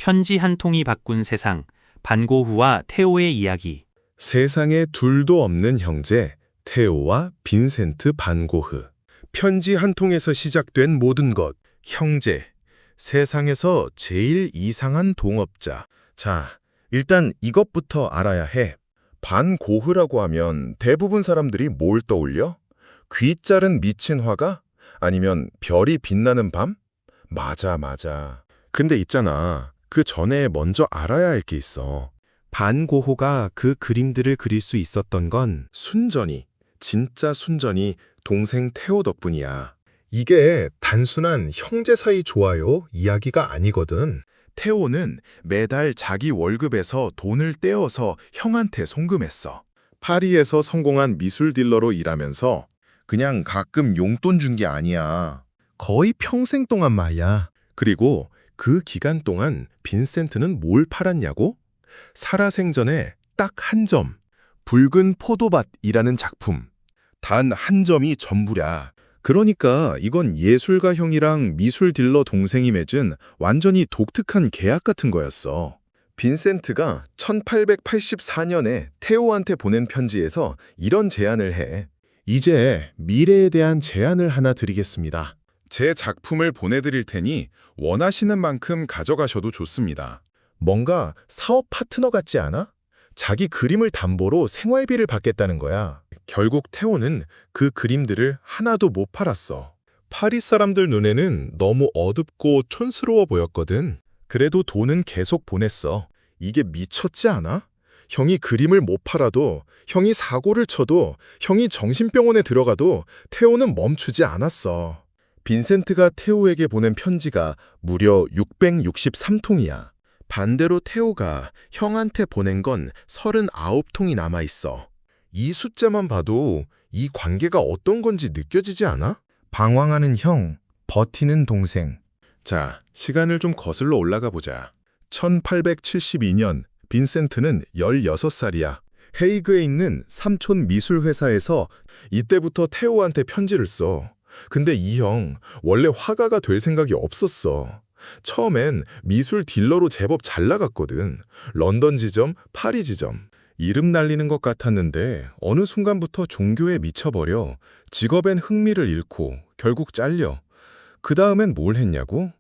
편지 한 통이 바꾼 세상, 반고흐와 테오의 이야기. 세상에 둘도 없는 형제, 테오와 빈센트 반 고흐. 편지 한 통에서 시작된 모든 것, 형제. 세상에서 제일 이상한 동업자. 자, 일단 이것부터 알아야 해. 반 고흐라고 하면 대부분 사람들이 뭘 떠올려? 귀 자른 미친 화가? 아니면 별이 빛나는 밤? 맞아. 근데 있잖아. 그 전에 먼저 알아야 할 게 있어. 반 고흐가 그 그림들을 그릴 수 있었던 건 순전히, 진짜 순전히 동생 테오 덕분이야. 이게 단순한 형제 사이 좋아요 이야기가 아니거든. 테오는 매달 자기 월급에서 돈을 떼어서 형한테 송금했어. 파리에서 성공한 미술 딜러로 일하면서 그냥 가끔 용돈 준 게 아니야. 거의 평생 동안 말이야. 그리고 그 기간 동안 빈센트는 뭘 팔았냐고? 살아생전에 딱 한 점, 붉은 포도밭이라는 작품. 단 한 점이 전부랴. 그러니까 이건 예술가형이랑 미술 딜러 동생이 맺은 완전히 독특한 계약 같은 거였어. 빈센트가 1884년에 테오한테 보낸 편지에서 이런 제안을 해. 이제 미래에 대한 제안을 하나 드리겠습니다. 제 작품을 보내드릴 테니 원하시는 만큼 가져가셔도 좋습니다. 뭔가 사업 파트너 같지 않아? 자기 그림을 담보로 생활비를 받겠다는 거야. 결국 테오는 그 그림들을 하나도 못 팔았어. 파리 사람들 눈에는 너무 어둡고 촌스러워 보였거든. 그래도 돈은 계속 보냈어. 이게 미쳤지 않아? 형이 그림을 못 팔아도, 형이 사고를 쳐도, 형이 정신병원에 들어가도 테오는 멈추지 않았어. 빈센트가 테오에게 보낸 편지가 무려 663통이야. 반대로 테오가 형한테 보낸 건 39통이 남아있어. 이 숫자만 봐도 이 관계가 어떤 건지 느껴지지 않아? 방황하는 형, 버티는 동생. 자, 시간을 좀 거슬러 올라가 보자. 1872년 빈센트는 16살이야. 헤이그에 있는 삼촌 미술회사에서 이때부터 테오한테 편지를 써. 근데 이 형 원래 화가가 될 생각이 없었어. 처음엔 미술 딜러로 제법 잘 나갔거든. 런던 지점, 파리 지점. 이름 날리는 것 같았는데 어느 순간부터 종교에 미쳐버려 직업엔 흥미를 잃고 결국 잘려. 그 다음엔 뭘 했냐고?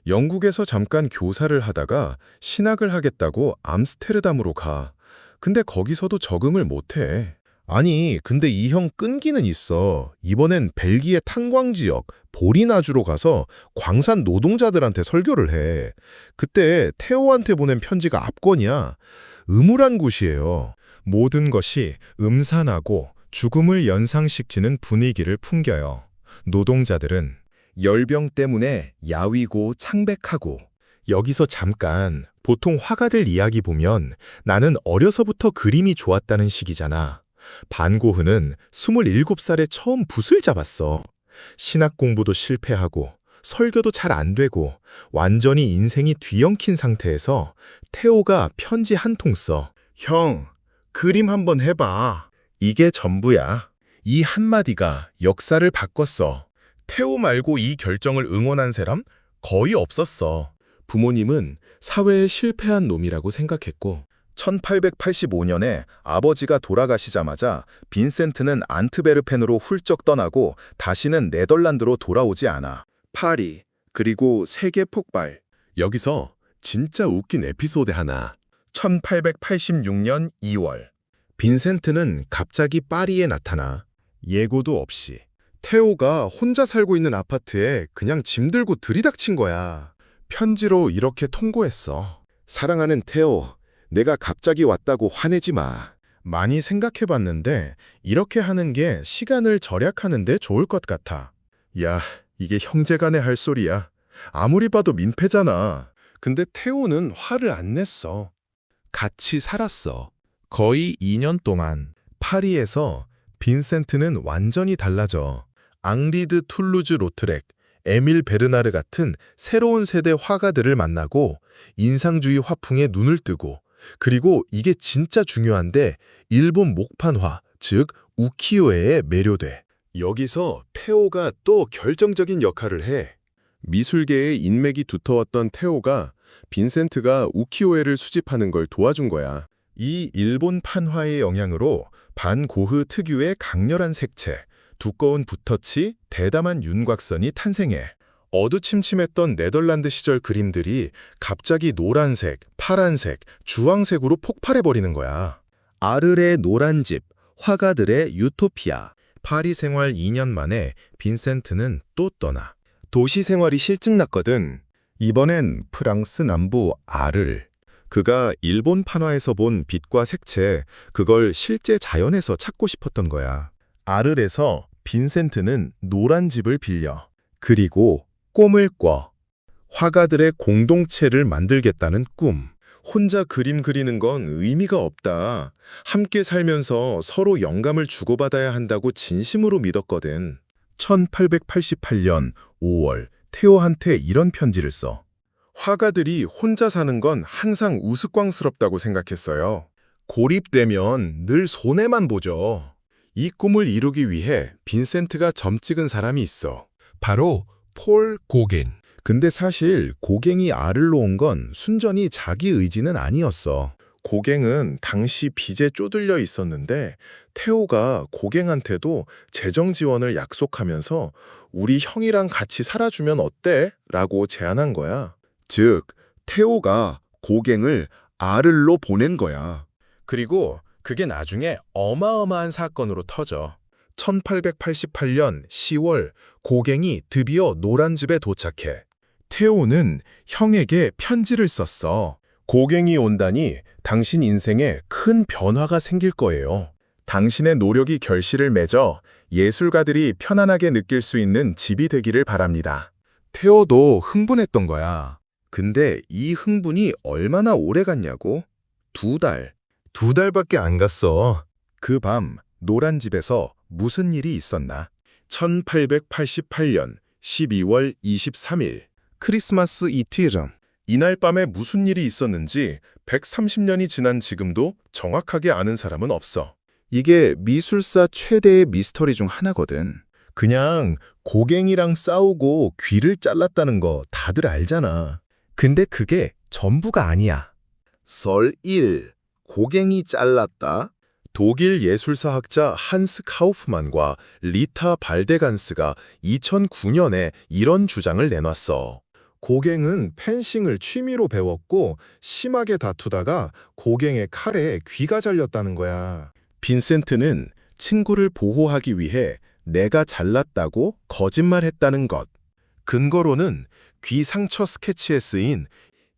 영국에서 잠깐 교사를 하다가 신학을 하겠다고 암스테르담으로 가. 근데 거기서도 적응을 못해. 아니, 근데 이 형 끈기는 있어. 이번엔 벨기에 탄광 지역 보리나주로 가서 광산 노동자들한테 설교를 해. 그때 테오한테 보낸 편지가 압권이야. 음울한 곳이에요. 모든 것이 음산하고 죽음을 연상시키는 분위기를 풍겨요. 노동자들은 열병 때문에 야위고 창백하고. 여기서 잠깐, 보통 화가들 이야기 보면 나는 어려서부터 그림이 좋았다는 식이잖아. 반 고흐는 27살에 처음 붓을 잡았어. 신학 공부도 실패하고 설교도 잘 안 되고 완전히 인생이 뒤엉킨 상태에서 테오가 편지 한 통 써. 형, 그림 한번 해봐. 이게 전부야. 이 한마디가 역사를 바꿨어. 테오 말고 이 결정을 응원한 사람 거의 없었어. 부모님은 사회에 실패한 놈이라고 생각했고 1885년에 아버지가 돌아가시자마자 빈센트는 안트베르펜으로 훌쩍 떠나고 다시는 네덜란드로 돌아오지 않아. 파리, 그리고 세계 폭발. 여기서 진짜 웃긴 에피소드 하나. 1886년 2월. 빈센트는 갑자기 파리에 나타나. 예고도 없이. 테오가 혼자 살고 있는 아파트에 그냥 짐 들고 들이닥친 거야. 편지로 이렇게 통고했어. 사랑하는 테오, 내가 갑자기 왔다고 화내지 마. 많이 생각해봤는데 이렇게 하는 게 시간을 절약하는 데 좋을 것 같아. 야, 이게 형제간에 할 소리야. 아무리 봐도 민폐잖아. 근데 테오는 화를 안 냈어. 같이 살았어. 거의 2년 동안. 파리에서 빈센트는 완전히 달라져. 앙리드 툴루즈 로트렉, 에밀 베르나르 같은 새로운 세대 화가들을 만나고 인상주의 화풍에 눈을 뜨고, 그리고 이게 진짜 중요한데 일본 목판화, 즉 우키요에에 매료돼. 여기서 테오가 또 결정적인 역할을 해. 미술계의 인맥이 두터웠던 테오가 빈센트가 우키오에를 수집하는 걸 도와준 거야. 이 일본 판화의 영향으로 반고흐 특유의 강렬한 색채, 두꺼운 붓터치, 대담한 윤곽선이 탄생해. 어두침침했던 네덜란드 시절 그림들이 갑자기 노란색, 파란색, 주황색으로 폭발해버리는 거야. 아르의 노란 집, 화가들의 유토피아. 파리 생활 2년 만에 빈센트는 또 떠나. 도시 생활이 실증났거든. 이번엔 프랑스 남부 아르. 그가 일본 판화에서 본 빛과 색채, 그걸 실제 자연에서 찾고 싶었던 거야. 아르에서 빈센트는 노란 집을 빌려. 그리고 꿈을 꿔. 화가들의 공동체를 만들겠다는 꿈. 혼자 그림 그리는 건 의미가 없다. 함께 살면서 서로 영감을 주고받아야 한다고 진심으로 믿었거든. 1888년 5월 테오한테 이런 편지를 써. 화가들이 혼자 사는 건 항상 우스꽝스럽다고 생각했어요. 고립되면 늘 손해만 보죠. 이 꿈을 이루기 위해 빈센트가 점찍은 사람이 있어. 바로 폴 고갱. 근데 사실 고갱이 아르로 온 건 순전히 자기 의지는 아니었어. 고갱은 당시 빚에 쪼들려 있었는데 테오가 고갱한테도 재정 지원을 약속하면서 우리 형이랑 같이 살아주면 어때? 라고 제안한 거야. 즉, 테오가 고갱을 아르로 보낸 거야. 그리고 그게 나중에 어마어마한 사건으로 터져. 1888년 10월 고갱이 드디어 노란집에 도착해. 테오는 형에게 편지를 썼어. 고갱이 온다니 당신 인생에 큰 변화가 생길 거예요. 당신의 노력이 결실을 맺어 예술가들이 편안하게 느낄 수 있는 집이 되기를 바랍니다. 테오도 흥분했던 거야. 근데 이 흥분이 얼마나 오래 갔냐고? 2달. 2달밖에 안 갔어. 그 밤 노란 집에서 무슨 일이 있었나? 1888년 12월 23일. 크리스마스 이틀 전. 이날 밤에 무슨 일이 있었는지 130년이 지난 지금도 정확하게 아는 사람은 없어. 이게 미술사 최대의 미스터리 중 하나거든. 그냥 고갱이랑 싸우고 귀를 잘랐다는 거 다들 알잖아. 근데 그게 전부가 아니야. 설 1. 고갱이 잘랐다. 독일 예술사학자 한스 카우프만과 리타 발데간스가 2009년에 이런 주장을 내놨어. 고갱은 펜싱을 취미로 배웠고 심하게 다투다가 고갱의 칼에 귀가 잘렸다는 거야. 빈센트는 친구를 보호하기 위해 내가 잘랐다고 거짓말했다는 것. 근거로는 귀 상처 스케치에 쓰인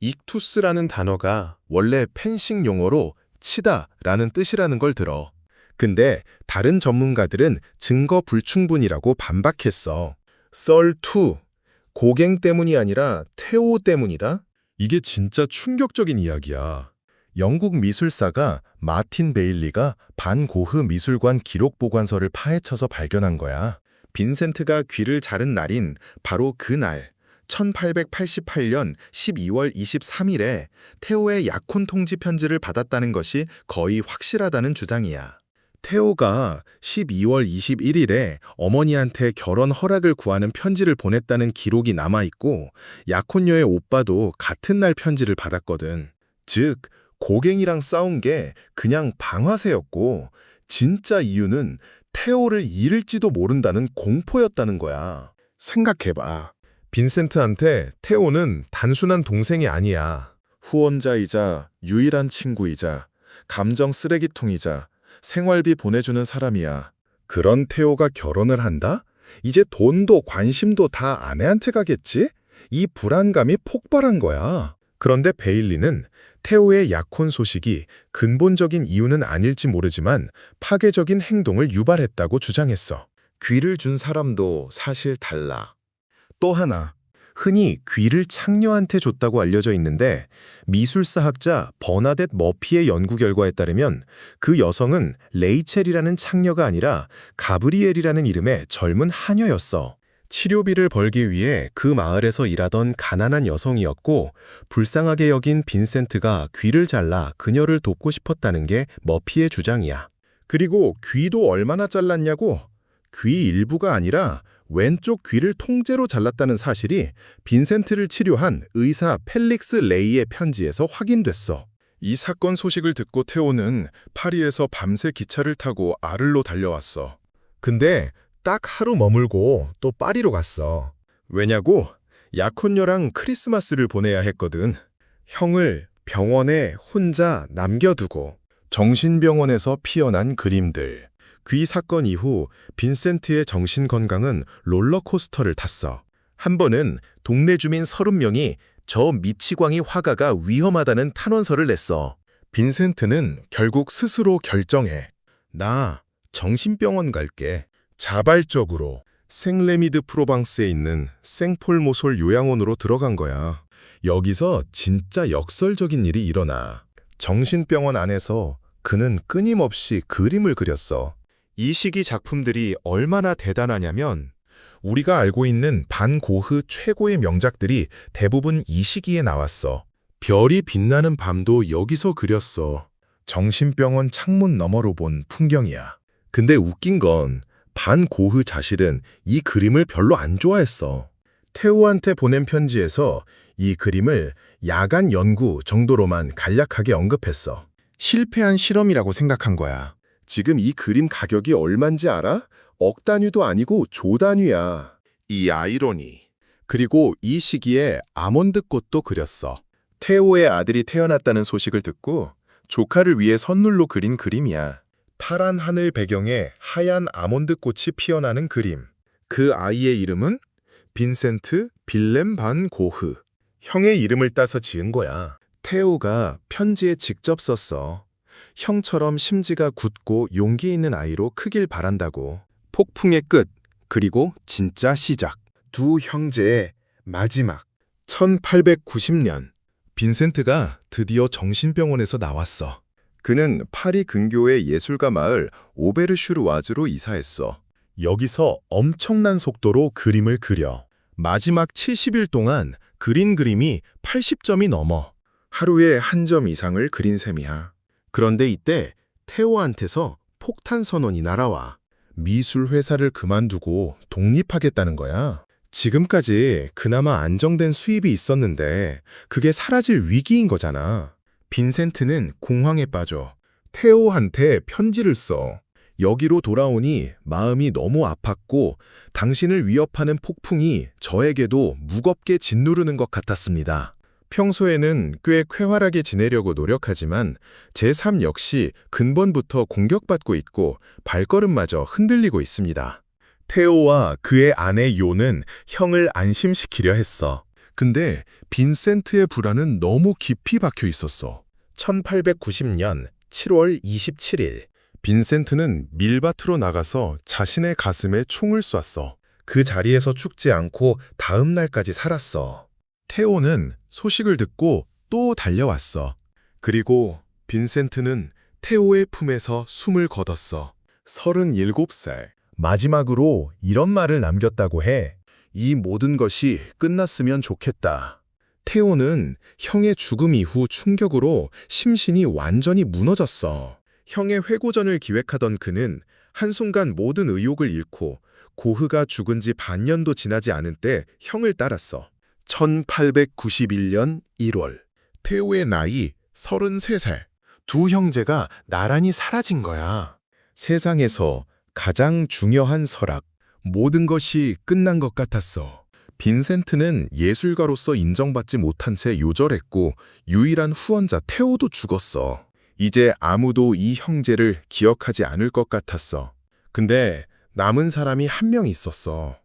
익투스라는 단어가 원래 펜싱 용어로 치다라는 뜻이라는 걸 들어. 근데 다른 전문가들은 증거 불충분이라고 반박했어. 썰 2. 고갱 때문이 아니라 테오 때문이다? 이게 진짜 충격적인 이야기야. 영국 미술사가 마틴 베일리가 반고흐 미술관 기록 보관서를 파헤쳐서 발견한 거야. 빈센트가 귀를 자른 날인 바로 그날 1888년 12월 23일에 테오의 약혼 통지 편지를 받았다는 것이 거의 확실하다는 주장이야. 테오가 12월 21일에 어머니한테 결혼 허락을 구하는 편지를 보냈다는 기록이 남아있고 약혼녀의 오빠도 같은 날 편지를 받았거든. 즉, 고갱이랑 싸운 게 그냥 방화세였고 진짜 이유는 테오를 잃을지도 모른다는 공포였다는 거야. 생각해봐. 빈센트한테 테오는 단순한 동생이 아니야. 후원자이자 유일한 친구이자 감정 쓰레기통이자 생활비 보내주는 사람이야. 그런 테오가 결혼을 한다? 이제 돈도 관심도 다 아내한테 가겠지? 이 불안감이 폭발한 거야. 그런데 베일리는 테오의 약혼 소식이 근본적인 이유는 아닐지 모르지만 파괴적인 행동을 유발했다고 주장했어. 귀를 준 사람도 사실 달라. 또 하나, 흔히 귀를 창녀한테 줬다고 알려져 있는데 미술사학자 버나뎃 머피의 연구 결과에 따르면 그 여성은 레이첼이라는 창녀가 아니라 가브리엘이라는 이름의 젊은 하녀였어. 치료비를 벌기 위해 그 마을에서 일하던 가난한 여성이었고 불쌍하게 여긴 빈센트가 귀를 잘라 그녀를 돕고 싶었다는 게 머피의 주장이야. 그리고 귀도 얼마나 잘랐냐고? 귀 일부가 아니라 왼쪽 귀를 통째로 잘랐다는 사실이 빈센트를 치료한 의사 펠릭스 레이의 편지에서 확인됐어. 이 사건 소식을 듣고 테오는 파리에서 밤새 기차를 타고 아를로 달려왔어. 근데 딱 하루 머물고 또 파리로 갔어. 왜냐고? 약혼녀랑 크리스마스를 보내야 했거든. 형을 병원에 혼자 남겨두고. 정신병원에서 피어난 그림들. 귀 사건 이후 빈센트의 정신건강은 롤러코스터를 탔어. 한 번은 동네 주민 30명이 저 미치광이 화가가 위험하다는 탄원서를 냈어. 빈센트는 결국 스스로 결정해. 나 정신병원 갈게. 자발적으로 생레미드 프로방스에 있는 생폴모솔 요양원으로 들어간 거야. 여기서 진짜 역설적인 일이 일어나. 정신병원 안에서 그는 끊임없이 그림을 그렸어. 이 시기 작품들이 얼마나 대단하냐면 우리가 알고 있는 반 고흐 최고의 명작들이 대부분 이 시기에 나왔어. 별이 빛나는 밤도 여기서 그렸어. 정신병원 창문 너머로 본 풍경이야. 근데 웃긴 건 반 고흐 자신은 이 그림을 별로 안 좋아했어. 테오한테 보낸 편지에서 이 그림을 야간 연구 정도로만 간략하게 언급했어. 실패한 실험이라고 생각한 거야. 지금 이 그림 가격이 얼만지 알아? 억 단위도 아니고 조 단위야. 이 아이러니. 그리고 이 시기에 아몬드 꽃도 그렸어. 테오의 아들이 태어났다는 소식을 듣고 조카를 위해 선물로 그린 그림이야. 파란 하늘 배경에 하얀 아몬드 꽃이 피어나는 그림. 그 아이의 이름은 빈센트 빌렘 반 고흐. 형의 이름을 따서 지은 거야. 테오가 편지에 직접 썼어. 형처럼 심지가 굳고 용기 있는 아이로 크길 바란다고. 폭풍의 끝, 그리고 진짜 시작. 두 형제의 마지막. 1890년, 빈센트가 드디어 정신병원에서 나왔어. 그는 파리 근교의 예술가 마을 오베르슈르와즈로 이사했어. 여기서 엄청난 속도로 그림을 그려. 마지막 70일 동안 그린 그림이 80점이 넘어. 하루에 한 점 이상을 그린 셈이야. 그런데 이때 테오한테서 폭탄 선언이 날아와. 미술 회사를 그만두고 독립하겠다는 거야. 지금까지 그나마 안정된 수입이 있었는데 그게 사라질 위기인 거잖아. 빈센트는 공황에 빠져 테오한테 편지를 써. 여기로 돌아오니 마음이 너무 아팠고 당신을 위협하는 폭풍이 저에게도 무겁게 짓누르는 것 같았습니다. 평소에는 꽤 쾌활하게 지내려고 노력하지만 제 삶 역시 근본부터 공격받고 있고 발걸음마저 흔들리고 있습니다. 테오와 그의 아내 요는 형을 안심시키려 했어. 근데 빈센트의 불안은 너무 깊이 박혀 있었어. 1890년 7월 27일, 빈센트는 밀밭으로 나가서 자신의 가슴에 총을 쐈어. 그 자리에서 죽지 않고 다음 날까지 살았어. 테오는 소식을 듣고 또 달려왔어. 그리고 빈센트는 테오의 품에서 숨을 거뒀어. 37살. 마지막으로 이런 말을 남겼다고 해. 이 모든 것이 끝났으면 좋겠다. 테오는 형의 죽음 이후 충격으로 심신이 완전히 무너졌어. 형의 회고전을 기획하던 그는 한순간 모든 의욕을 잃고 고흐가 죽은 지 반년도 지나지 않은 때 형을 따랐어. 1891년 1월, 테오의 나이 33살. 두 형제가 나란히 사라진 거야. 세상에서 가장 중요한 설악, 모든 것이 끝난 것 같았어. 빈센트는 예술가로서 인정받지 못한 채 요절했고 유일한 후원자 테오도 죽었어. 이제 아무도 이 형제를 기억하지 않을 것 같았어. 근데 남은 사람이 한 명 있었어.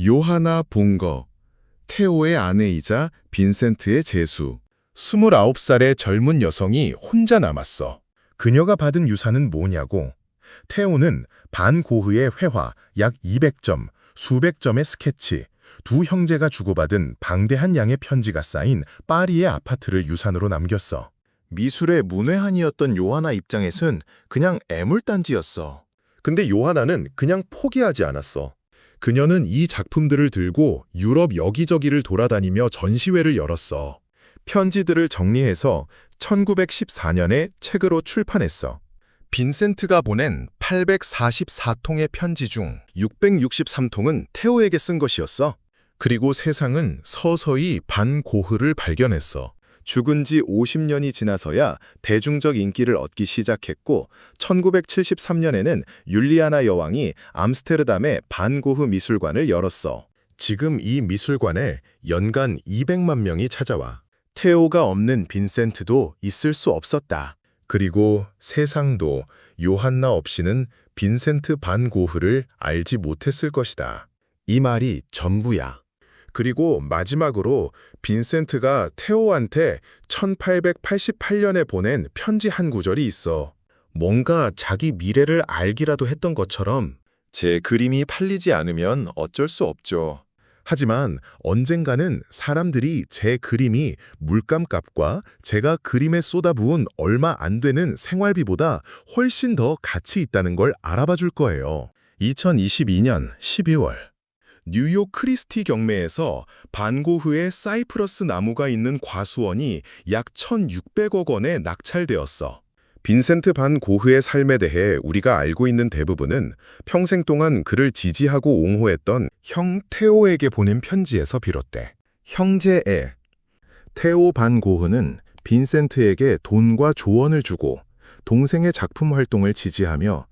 요하나 봉거, 테오의 아내이자 빈센트의 제수. 29살의 젊은 여성이 혼자 남았어. 그녀가 받은 유산은 뭐냐고. 테오는 반 고흐의 회화 약 200점, 수백 점의 스케치, 두 형제가 주고받은 방대한 양의 편지가 쌓인 파리의 아파트를 유산으로 남겼어. 미술의 문외한이었던 요하나 입장에선 그냥 애물단지였어. 근데 요하나는 그냥 포기하지 않았어. 그녀는 이 작품들을 들고 유럽 여기저기를 돌아다니며 전시회를 열었어. 편지들을 정리해서 1914년에 책으로 출판했어. 빈센트가 보낸 844통의 편지 중 663통은 테오에게 쓴 것이었어. 그리고 세상은 서서히 반고흐를 발견했어. 죽은 지 50년이 지나서야 대중적 인기를 얻기 시작했고 1973년에는 율리아나 여왕이 암스테르담에 반고흐 미술관을 열었어. 지금 이 미술관에 연간 200만 명이 찾아와. 테오가 없는 빈센트도 있을 수 없었다. 그리고 세상도 요한나 없이는 빈센트 반 고흐를 알지 못했을 것이다. 이 말이 전부야. 그리고 마지막으로 빈센트가 테오한테 1888년에 보낸 편지 한 구절이 있어. 뭔가 자기 미래를 알기라도 했던 것처럼 제 그림이 팔리지 않으면 어쩔 수 없죠. 하지만 언젠가는 사람들이 제 그림이 물감값과 제가 그림에 쏟아부은 얼마 안 되는 생활비보다 훨씬 더 가치 있다는 걸 알아봐 줄 거예요. 2022년 12월 뉴욕 크리스티 경매에서 반고흐의 사이프러스 나무가 있는 과수원이 약 1,600억 원에 낙찰되었어. 빈센트 반 고흐의 삶에 대해 우리가 알고 있는 대부분은 평생 동안 그를 지지하고 옹호했던 형 테오에게 보낸 편지에서 비롯돼. 형제애. 테오 반 고흐는 빈센트에게 돈과 조언을 주고 동생의 작품 활동을 지지하며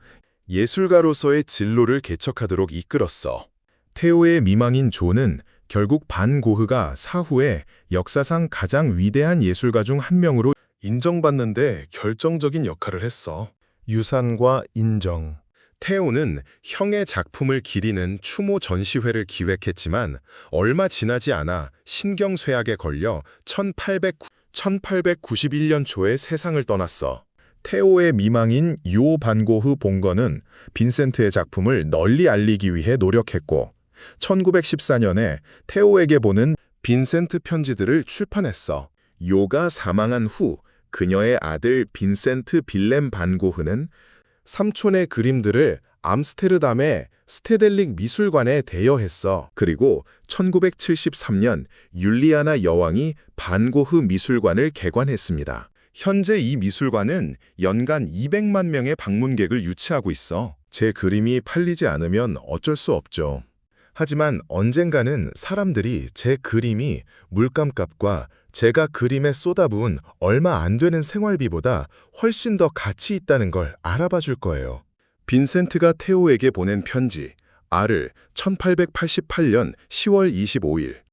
예술가로서의 진로를 개척하도록 이끌었어. 테오의 미망인 존은 결국 반 고흐가 사후에 역사상 가장 위대한 예술가 중 한 명으로 인정받는데 결정적인 역할을 했어. 유산과 인정. 테오는 형의 작품을 기리는 추모 전시회를 기획했지만 얼마 지나지 않아 신경쇠약에 걸려 1891년 초에 세상을 떠났어. 테오의 미망인 요 반고흐 본거는 빈센트의 작품을 널리 알리기 위해 노력했고 1914년에 테오에게 보낸 빈센트 편지들을 출판했어. 요가 사망한 후 그녀의 아들 빈센트 빌렘 반 고흐는 삼촌의 그림들을 암스테르담의 스테델릭 미술관에 대여했어. 그리고 1973년 율리아나 여왕이 반 고흐 미술관을 개관했습니다. 현재 이 미술관은 연간 200만 명의 방문객을 유치하고 있어. 제 그림이 팔리지 않으면 어쩔 수 없죠. 하지만 언젠가는 사람들이 제 그림이 물감값과 제가 그림에 쏟아부은 얼마 안 되는 생활비보다 훨씬 더 가치 있다는 걸 알아봐 줄 거예요. 빈센트가 테오에게 보낸 편지, 알을 1888년 10월 25일